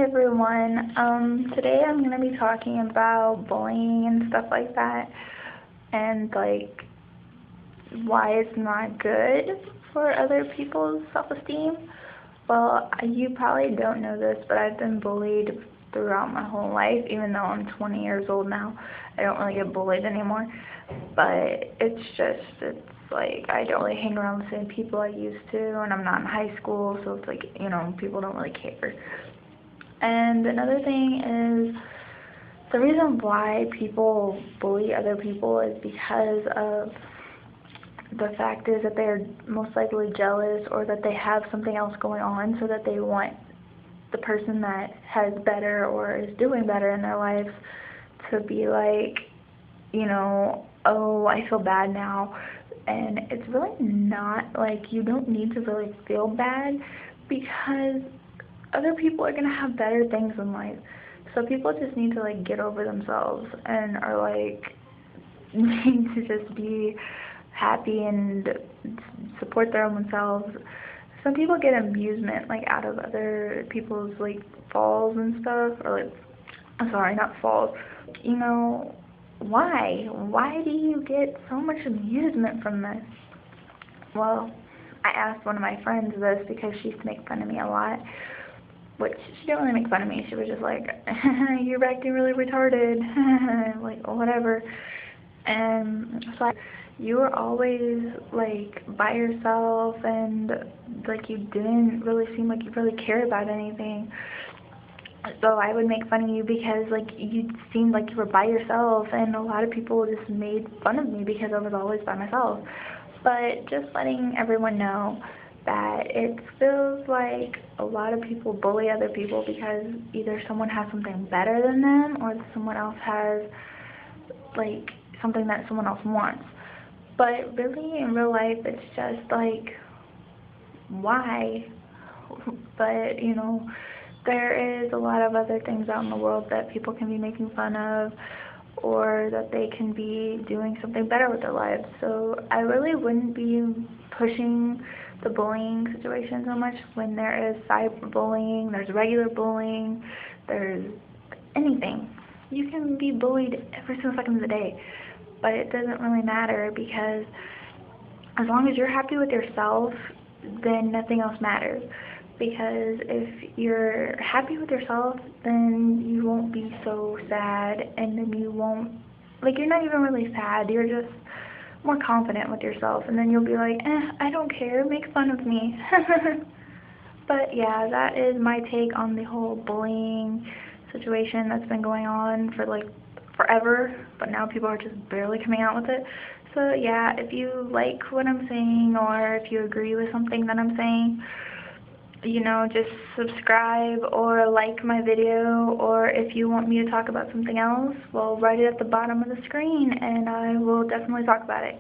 everyone. Today I'm going to be talking about bullying and stuff like that, and like why it's not good for other people's self-esteem. Well, you probably don't know this, but I've been bullied throughout my whole life, even though I'm 20 years old now. I don't really get bullied anymore, but it's like I don't really hang around the same people I used to, and I'm not in high school, so it's like, people don't really care. And another thing is, the reason why people bully other people is because of the fact is that they're most likely jealous, or that they have something else going on, so that they want the person that has better or is doing better in their lives to be like, oh, I feel bad now. And it's really not, like, you don't need to really feel bad, because other people are going to have better things in life. So people just need to, like, get over themselves and are, like, need to just be happy and support their own selves. Some people get amusement, like, out of other people's, like, falls and stuff, or, like, I'm sorry, not falls. Why? Why do you get so much amusement from this? Well, I asked one of my friends this because she used to make fun of me a lot, which she didn't really make fun of me. She was just like, you're acting really retarded, like, whatever. And it's like, you were always, like, by yourself, and, like, you didn't really seem like you really cared about anything. So I would make fun of you because, like, you seemed like you were by yourself, and a lot of people just made fun of me because I was always by myself. But just letting everyone know that it feels like a lot of people bully other people because either someone has something better than them, or someone else has, like, something that someone else wants. But really, in real life, it's just like, why? But, there is a lot of other things out in the world that people can be making fun of, or that they can be doing something better with their lives. So I really wouldn't be pushing the bullying situation so much when there is cyberbullying, there's regular bullying, there's anything. You can be bullied every single second of the day, but it doesn't really matter, because as long as you're happy with yourself, then nothing else matters. Because if you're happy with yourself, then you won't be so sad, and then you won't, like, you're not even really sad, you're just more confident with yourself, and then you'll be like, I don't care, make fun of me. But yeah, that is my take on the whole bullying situation that's been going on for, like, forever, but now people are just barely coming out with it. So yeah, if you like what I'm saying, or if you agree with something that I'm saying, just subscribe or like my video, or if you want me to talk about something else, well, write it at the bottom of the screen, and I will definitely talk about it.